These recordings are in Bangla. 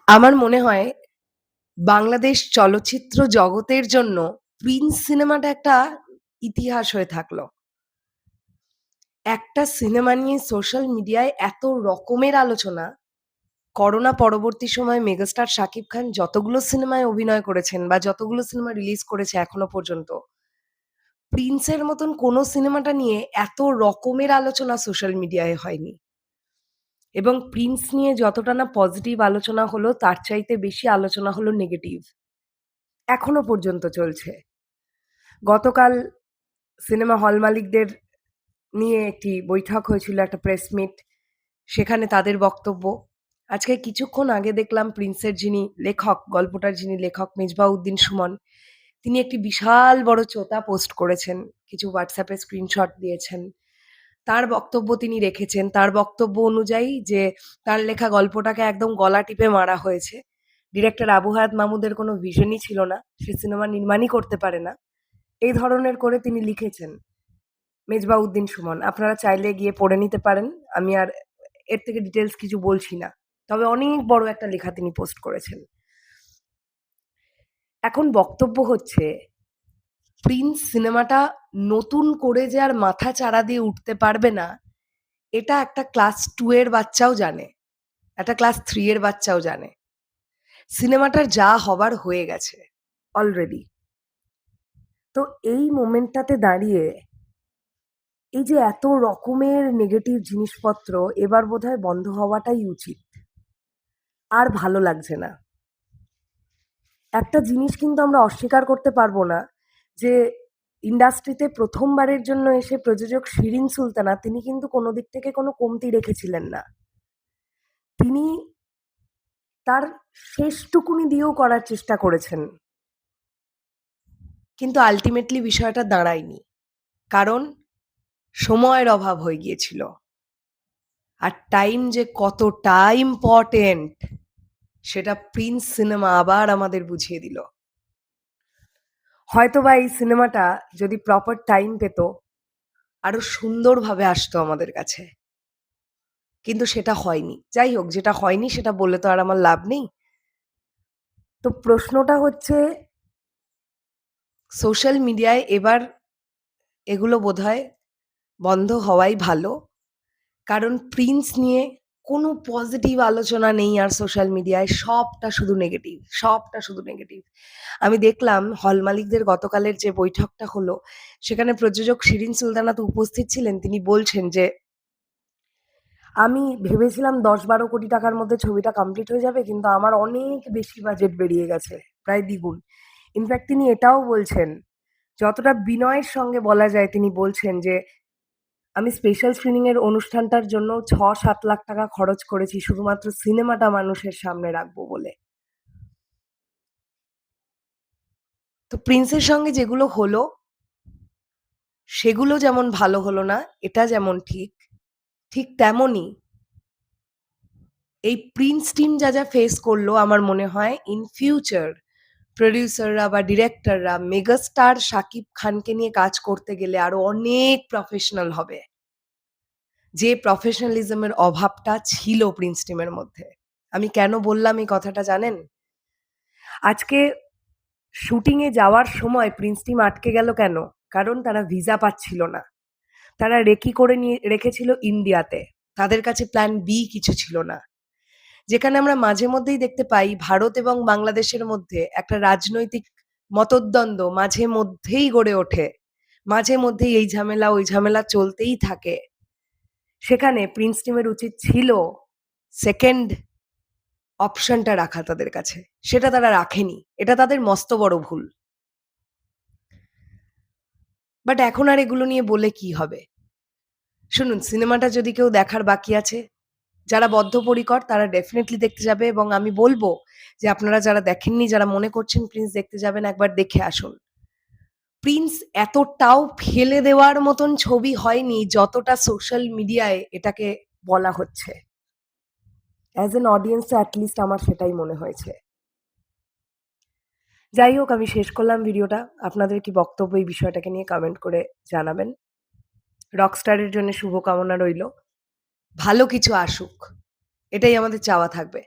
আমার মনে হয় বাংলাদেশ চলচ্চিত্র জগতের জন্য 'প্রিন্স' সিনেমাটা একটা ইতিহাস হয়ে থাকলো। একটা সিনেমা নিয়ে সোশ্যাল মিডিয়ায় এত রকমের আলোচনা, করোনা পরবর্তী সময়ে মেগাস্টার শাকিব খান যতগুলো সিনেমায় অভিনয় করেছেন বা যতগুলো সিনেমা রিলিজ করেছে এখনো পর্যন্ত, 'প্রিন্সের' মতন কোনো সিনেমাটা নিয়ে এত রকমের আলোচনা সোশ্যাল মিডিয়ায় হয়নি। এবং 'প্রিন্স' নিয়ে যতটা না পজিটিভ আলোচনা হলো, তার চাইতে বেশি আলোচনা হলো নেগেটিভ। এখনো পর্যন্ত চলছে। গতকাল সিনেমা হল মালিকদের নিয়ে একটি বৈঠক হয়েছিল, একটা প্রেস মিট। সেখানে তাদের বক্তব্য। আজকে কিছুক্ষণ আগে দেখলাম 'প্রিন্সের' যিনি লেখক, গল্পটার যিনি লেখক মেজবাহউদ্দিন সুমন, তিনি একটি বিশাল বড় চোতা পোস্ট করেছেন। কিছু WhatsApp এ স্ক্রিনশট দিয়েছেন। তার বক্তব্য তিনি রেখেছেন। তার বক্তব্য অনুযায়ী যে তার লেখা গল্পটাকে একদম গলা টিপে মারা হয়েছে। ডিরেক্টর আবু হায়াত মাহমুদের কোনো ভিশনই ছিল না। সে সিনেমা নির্মাণই করতে পারে না। এই ধরনের করে তিনি লিখেছেন মেজবাহউদ্দিন সুমন। আপনারা চাইলে গিয়ে পড়ে নিতে পারেন। আমি আর এর থেকে ডিটেইলস কিছু বলছি না। তবে অনেক বড় একটা লেখা তিনি পোস্ট করেছেন। এখন বক্তব্য হচ্ছে, প্রিন্স সিনেমাটা নতুন করে যে আর মাথা চাড়া দিয়ে উঠতে পারবে না, এটা একটা ক্লাস 2 এর বাচ্চাও জানে। একটা ক্লাস 3 এর বাচ্চাও জানে। সিনেমাটার যা হবার হয়ে গেছে অলরেডি। তো এই মোমেন্টটাতে দাঁড়িয়ে এই যে এত রকমের নেগেটিভ জিনিসপত্র, এবার বোধহয় বন্ধ হওয়াটাই উচিত। আর ভালো লাগছে না। একটা জিনিস কিন্তু আমরা অস্বীকার করতে পারবো না যে ইন্ডাস্ট্রিতে প্রথমবারের জন্য এসে প্রযোজক শিরিন সুলতানা, তিনি কিন্তু কোনো দিক থেকে কোনো কমতি রেখেছিলেন না। তিনি তার শেষটুকুনি দিয়েও করার চেষ্টা করেছেন। কিন্তু আল্টিমেটলি বিষয়টা দাঁড়ায়নি। কারণ সময়ের অভাব হয়ে গিয়েছিল। আর টাইম যে কতটা ইম্পর্টেন্ট, সেটা 'প্রিন্স' সিনেমা আবার আমাদের বুঝিয়ে দিল। হয়তোবা এই সিনেমাটা যদি প্রপার টাইম পেত, আরো সুন্দরভাবে আসতো আমাদের কাছে। কিন্তু সেটা হয়নি। যাই হোক, যেটা হয়নি সেটা বলে তো আর আমার লাভ নেই। তো প্রশ্নটা হচ্ছে, সোশ্যাল মিডিয়ায় এবার এগুলো বোধহয় বন্ধ হওয়াই ভালো। কারণ 'প্রিন্স' নিয়ে কোনো পজিটিভ আলোচনা নেই আর সোশ্যাল মিডিয়ায়। সবটা শুধু নেগেটিভ, সবটা শুধু নেগেটিভ। আমি দেখলাম হল মালিকদের গতকালের যে বৈঠকটা হলো, সেখানে প্রযোজক শিরিন সুলতানা তো উপস্থিত ছিলেন। তিনি বলছেন যে, "আমি ভেবেছিলাম ১০-১২ কোটি টাকার মধ্যে ছবিটা কমপ্লিট হয়ে যাবে, কিন্তু আমার অনেক বেশি বাজেট বেরিয়ে গেছে, প্রায় দ্বিগুণ।" ইনফ্যাক্ট তিনি এটাও বলছেন, যতটা বিনয়ের সঙ্গে বলা যায়, তিনি বলছেন যে, "আমি স্পেশাল স্ক্রিনিং এর অনুষ্ঠানটার জন্য ৬-৭ লাখ টাকা খরচ করেছি শুধুমাত্র সিনেমাটা মানুষের সামনে রাখবো বলে।" তো 'প্রিন্সের' সঙ্গে যেগুলো হলো, সেগুলো যেমন ভালো হলো না, এটা যেমন ঠিক, ঠিক তেমনই এই 'প্রিন্স' টিম যা ফেস করলো, আমার মনে হয় ইন ফিউচার প্রোডিউসাররা বা ডিরেক্টররা মেগাস্টার শাকিব খানকে নিয়ে কাজ করতে গেলে আরো অনেক প্রফেশনাল হবে। যে প্রফেশনালিজমের অভাবটা ছিল 'প্রিন্স' টিমের মধ্যে। আমি কেন বললাম এই কথাটা জানেন? আজকে শুটিং এ যাওয়ার সময় 'প্রিন্স' টিম আটকে গেল কেন? কারণ তারা ভিসা পাচ্ছিল না। তারা রেকি করে নিয়ে রেখেছিল ইন্ডিয়াতে। তাদের কাছে প্ল্যান বি কিছু ছিল না। যেখানে আমরা মাঝে মধ্যেই দেখতে পাই ভারত এবং বাংলাদেশের মধ্যে একটা রাজনৈতিক মতদ্বন্দ্ব মাঝে মধ্যেই গড়ে ওঠে। মাঝে মধ্যেই এই ঝামেলা ওই ঝামেলা চলতেই থাকে। সেখানে 'প্রিন্স' টিমের উচিত ছিল সেকেন্ড অপশনটা রাখা তাদের কাছে। সেটা তারা রাখেনি। এটা তাদের মস্ত বড় ভুল। বাট এখন আর এগুলো নিয়ে বলে কি হবে? শুনুন, সিনেমাটা যদি কেউ দেখার বাকি আছে, যারা বদ্ধপরিকর তারা ডেফিনিটলি দেখতে যাবে, এবং আমি বলব যে আপনারা যারা দেখেননি, যারা মনে করছেন 'প্রিন্স' দেখতে যাবেন, একবার দেখে আসুন। 'প্রিন্স' এতটাও ফেলে দেওয়ার মতন ছবি হয়নি যতটা সোশ্যাল মিডিয়ায় এটাকে বলা হচ্ছে। অ্যাজ অ্যান অডিয়েন্স তো এট লিস্ট আমার সেটাই মনে হয়েছে। যাই হোক, আমি শেষ করলাম ভিডিওটা। আপনাদের কি বক্তব্য এই বিষয়টাকে নিয়ে কমেন্ট করে জানাবেন। রকস্টারের জন্য শুভকামনা রইল। ভালো কিছু আসুক। এটাই আমাদের চাওয়া থাকবে।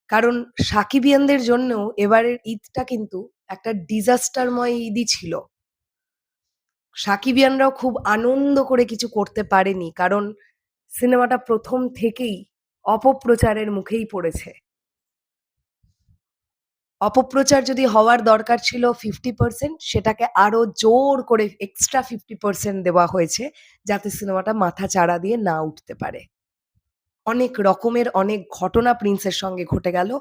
কারণ সাকিবিয়ানদের জন্যও এবারের ঈদটা কিন্তু একটা ডিজাস্টারময় ঈদই ছিল। সাকিবিয়ানরাও খুব আনন্দ করে কিছু করতে পারেনি। কারণ সিনেমাটা ১ম থেকেই অপপ্রচারের মুখেই পড়েছে। অপপ্রচার যদি হওয়ার দরকার ছিল 50% সেটাকে আরো জোর করে এক্সট্রা 50% দেওয়া হয়েছে, যাতে সিনেমাটা মাথাচাড়া দিয়ে না উঠতে পারে। অনেক রকমের অনেক ঘটনা প্রিন্সের সঙ্গে ঘটে গেল।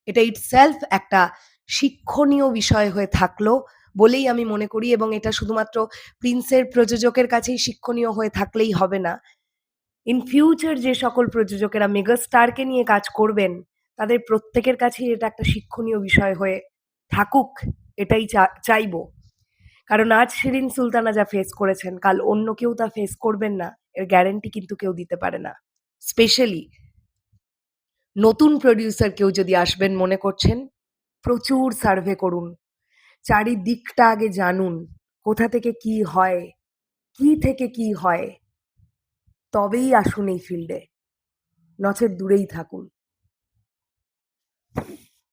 এটা itself একটা শিক্ষণীয় বিষয় হয়ে থাকলো বলেই আমি মনে করি, এবং এটা শুধুমাত্র প্রিন্সের প্রযোজকের কাছেই শিক্ষণীয় হয়ে থাকলেই হবে না। ইন ফিউচার যে সকল প্রযোজকেরা মেগাস্টারকে নিয়ে কাজ করবেন, তাদের প্রত্যেকের কাছেই এটা একটা শিক্ষণীয় বিষয় হয়ে থাকুক, এটাই চাইবো। কারণ আজ শিরিন সুলতানা যা ফেস করেছেন, কাল অন্য কেউ তা ফেস করবেন না, এর গ্যারান্টি কিন্তু কেউ দিতে পারে না। স্পেশালি নতুন প্রোডিউসার কেউ যদি আসবেন মনে করছেন, প্রচুর সার্ভে করুন। চারিদিকটা আগে জানুন। কোথা থেকে কি হয়, কি থেকে কি হয়, তবেই আসুন এই ফিল্ডে। নচেৎ দূরেই থাকুন।